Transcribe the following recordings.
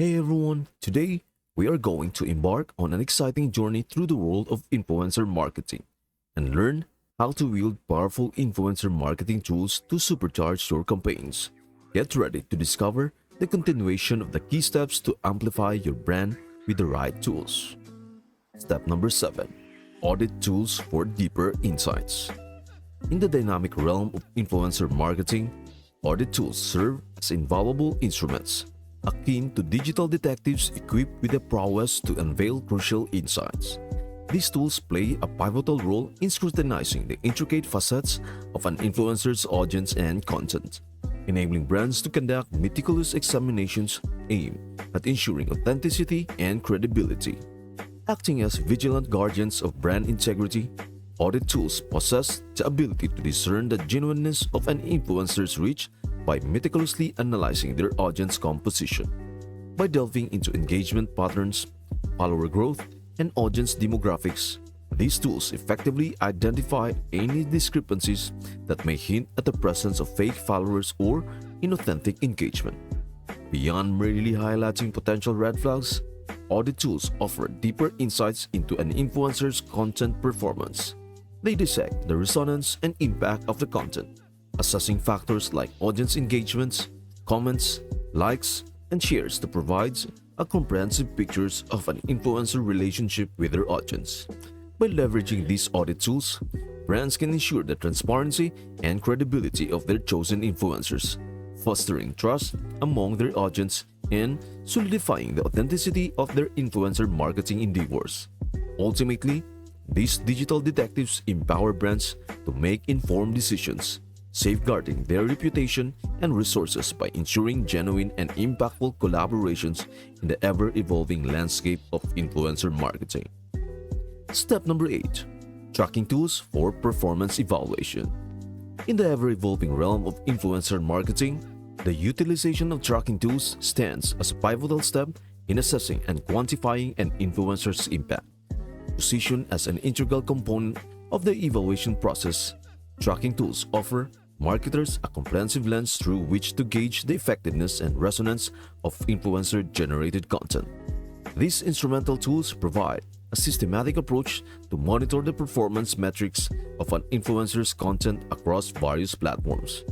Hey everyone, today we are going to embark on an exciting journey through the world of influencer marketing and learn how to wield powerful influencer marketing tools to supercharge your campaigns. Get ready to discover the continuation of the key steps to amplify your brand with the right tools. Step number 7. Audit tools for deeper insights. In the dynamic realm of influencer marketing, audit tools serve as invaluable instruments akin to digital detectives equipped with the prowess to unveil crucial insights. These tools play a pivotal role in scrutinizing the intricate facets of an influencer's audience and content, enabling brands to conduct meticulous examinations aimed at ensuring authenticity and credibility. Acting as vigilant guardians of brand integrity, audit tools possess the ability to discern the genuineness of an influencer's reach by meticulously analyzing their audience composition. By delving into engagement patterns, follower growth, and audience demographics, these tools effectively identify any discrepancies that may hint at the presence of fake followers or inauthentic engagement. Beyond merely highlighting potential red flags, audit tools offer deeper insights into an influencer's content performance. They dissect the resonance and impact of the content, assessing factors like audience engagements, comments, likes, and shares to provide a comprehensive picture of an influencer relationship with their audience. By leveraging these audit tools, brands can ensure the transparency and credibility of their chosen influencers, fostering trust among their audience and solidifying the authenticity of their influencer marketing endeavors. Ultimately, these digital detectives empower brands to make informed decisions, safeguarding their reputation and resources by ensuring genuine and impactful collaborations in the ever-evolving landscape of influencer marketing. Step number 8. Tracking tools for performance evaluation. In the ever-evolving realm of influencer marketing, the utilization of tracking tools stands as a pivotal step in assessing and quantifying an influencer's impact. Positioned as an integral component of the evaluation process, tracking tools offer marketers a comprehensive lens through which to gauge the effectiveness and resonance of influencer-generated content. These instrumental tools provide a systematic approach to monitor the performance metrics of an influencer's content across various platforms.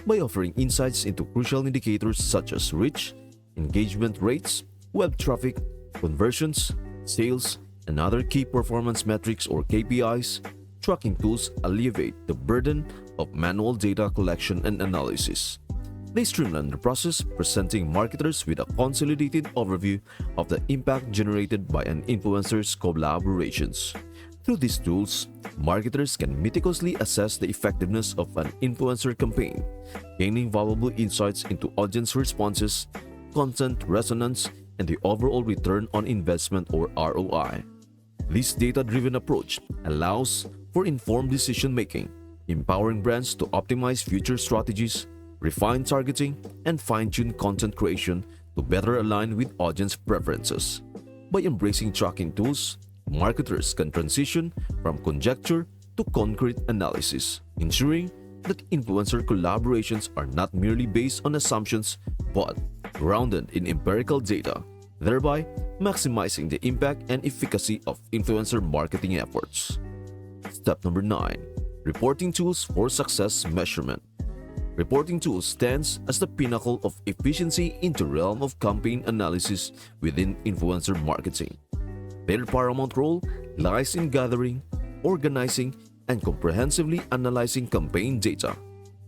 By offering insights into crucial indicators such as reach, engagement rates, web traffic, conversions, sales, and other key performance metrics or KPIs, tracking tools alleviate the burden of manual data collection and analysis. They streamline the process, presenting marketers with a consolidated overview of the impact generated by an influencer's collaborations. Through these tools, marketers can meticulously assess the effectiveness of an influencer campaign, gaining valuable insights into audience responses, content resonance, and the overall return on investment or ROI. This data-driven approach allows for informed decision-making, empowering brands to optimize future strategies, refine targeting, and fine-tune content creation to better align with audience preferences. By embracing tracking tools, marketers can transition from conjecture to concrete analysis, ensuring that influencer collaborations are not merely based on assumptions but grounded in empirical data, thereby maximizing the impact and efficacy of influencer marketing efforts. Step number 9. Reporting tools for success measurement. Reporting tools stands as the pinnacle of efficiency in the realm of campaign analysis within influencer marketing. Their paramount role lies in gathering, organizing, and comprehensively analyzing campaign data,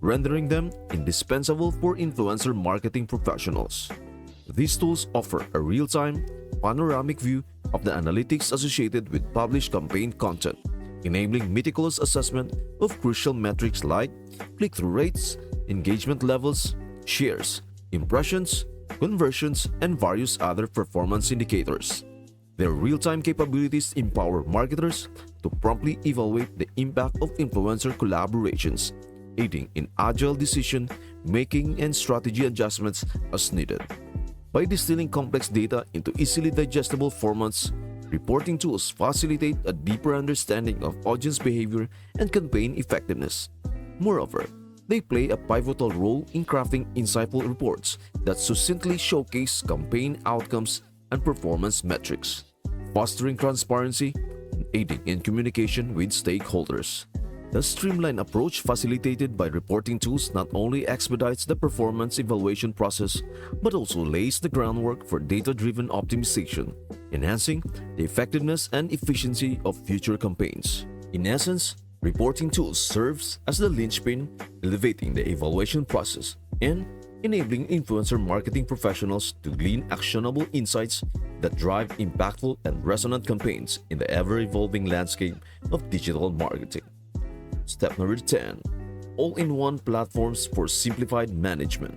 rendering them indispensable for influencer marketing professionals. These tools offer a real-time, panoramic view of the analytics associated with published campaign content, enabling meticulous assessment of crucial metrics like click-through rates, engagement levels, shares, impressions, conversions, and various other performance indicators. Their real-time capabilities empower marketers to promptly evaluate the impact of influencer collaborations, aiding in agile decision-making and strategy adjustments as needed. By distilling complex data into easily digestible formats, reporting tools facilitate a deeper understanding of audience behavior and campaign effectiveness. Moreover, They play a pivotal role in crafting insightful reports that succinctly showcase campaign outcomes and performance metrics, fostering transparency and aiding in communication with stakeholders. The streamlined approach facilitated by reporting tools not only expedites the performance evaluation process but also lays the groundwork for data-driven optimization, enhancing the effectiveness and efficiency of future campaigns. In essence, reporting tools serves as the linchpin, elevating the evaluation process and enabling influencer marketing professionals to glean actionable insights that drive impactful and resonant campaigns in the ever-evolving landscape of digital marketing. Step number 10. All-in-one platforms for simplified management.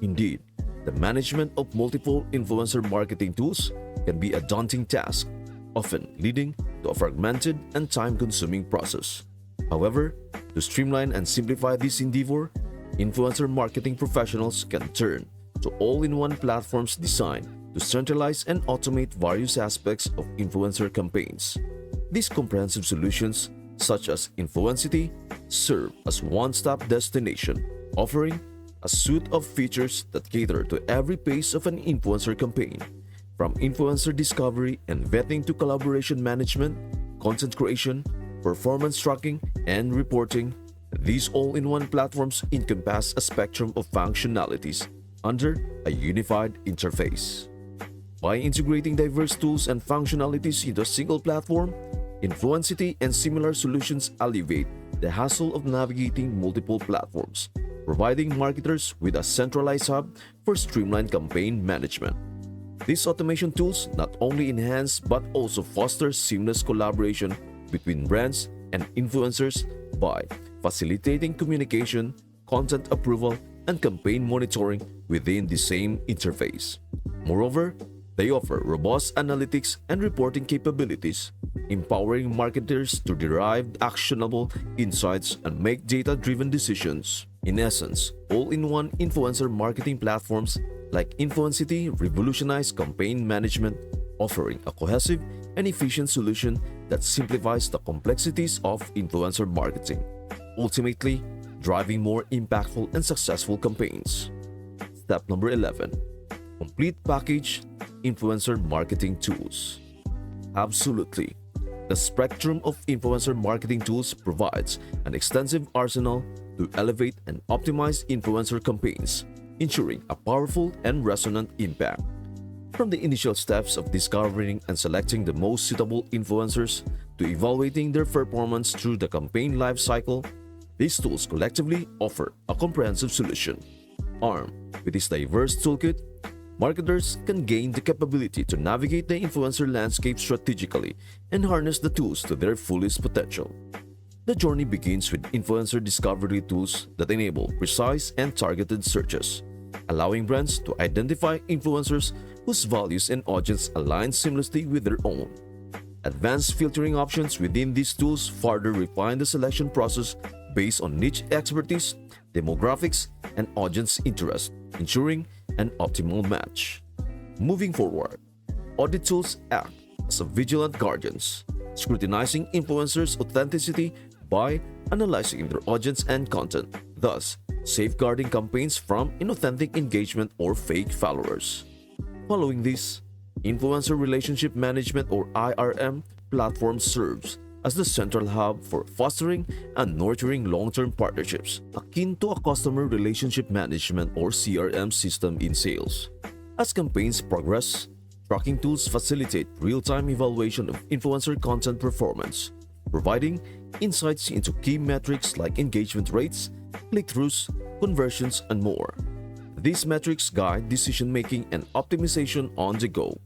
Indeed, the management of multiple influencer marketing tools can be a daunting task, often leading to a fragmented and time-consuming process. However, to streamline and simplify this endeavor, influencer marketing professionals can turn to all-in-one platforms designed to centralize and automate various aspects of influencer campaigns. These comprehensive solutions, such as Influencity, serve as one-stop destination, offering a suite of features that cater to every phase of an influencer campaign, from influencer discovery and vetting to collaboration management, content creation, performance tracking, and reporting. These all-in-one platforms encompass a spectrum of functionalities under a unified interface. By integrating diverse tools and functionalities into a single platform, Influencity and similar solutions alleviate the hassle of navigating multiple platforms, providing marketers with a centralized hub for streamlined campaign management. These automation tools not only enhance but also foster seamless collaboration between brands and influencers by facilitating communication, content approval, and campaign monitoring within the same interface. Moreover, they offer robust analytics and reporting capabilities, empowering marketers to derive actionable insights and make data-driven decisions. In essence, all-in-one influencer marketing platforms like Influencity revolutionize campaign management, offering a cohesive and efficient solution that simplifies the complexities of influencer marketing, ultimately driving more impactful and successful campaigns. Step number 11. Complete package influencer marketing tools. Absolutely. The spectrum of influencer marketing tools provides an extensive arsenal to elevate and optimize influencer campaigns, ensuring a powerful and resonant impact. From the initial steps of discovering and selecting the most suitable influencers to evaluating their performance through the campaign lifecycle, these tools collectively offer a comprehensive solution. Armed with this diverse toolkit, marketers can gain the capability to navigate the influencer landscape strategically and harness the tools to their fullest potential. The journey begins with influencer discovery tools that enable precise and targeted searches, allowing brands to identify influencers whose values and audience align seamlessly with their own. Advanced filtering options within these tools further refine the selection process based on niche expertise, demographics, and audience interest, ensuring an optimal match. Moving forward, audit tools act as vigilant guardians, scrutinizing influencers' authenticity by analyzing their audience and content, thus safeguarding campaigns from inauthentic engagement or fake followers. Following this, Influencer Relationship Management or IRM platform serves as the central hub for fostering and nurturing long-term partnerships, akin to a customer relationship management or CRM system in sales. As campaigns progress, tracking tools facilitate real-time evaluation of influencer content performance, providing insights into key metrics like engagement rates, click-throughs, conversions, and more. These metrics guide decision-making and optimization on the go.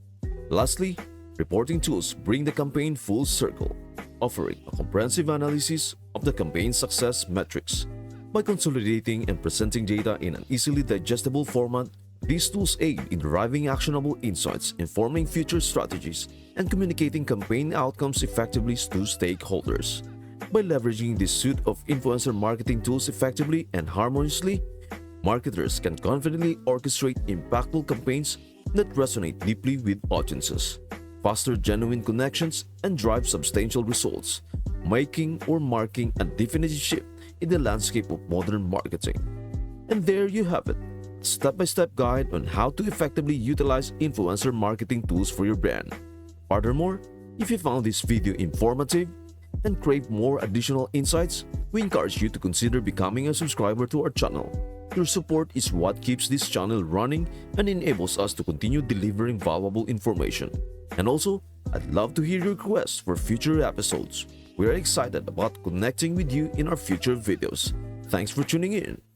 Lastly, reporting tools bring the campaign full circle, offering a comprehensive analysis of the campaign's success metrics. By consolidating and presenting data in an easily digestible format, these tools aid in deriving actionable insights, informing future strategies, and communicating campaign outcomes effectively to stakeholders. By leveraging this suite of influencer marketing tools effectively and harmoniously, marketers can confidently orchestrate impactful campaigns that resonate deeply with audiences, foster genuine connections, and drive substantial results, making or marking a definitive shift in the landscape of modern marketing. And there you have it, a step-by-step guide on how to effectively utilize influencer marketing tools for your brand. Furthermore, if you found this video informative and crave more additional insights, we encourage you to consider becoming a subscriber to our channel. Your support is what keeps this channel running and enables us to continue delivering valuable information. And also, I'd love to hear your requests for future episodes. We are excited about connecting with you in our future videos. Thanks for tuning in.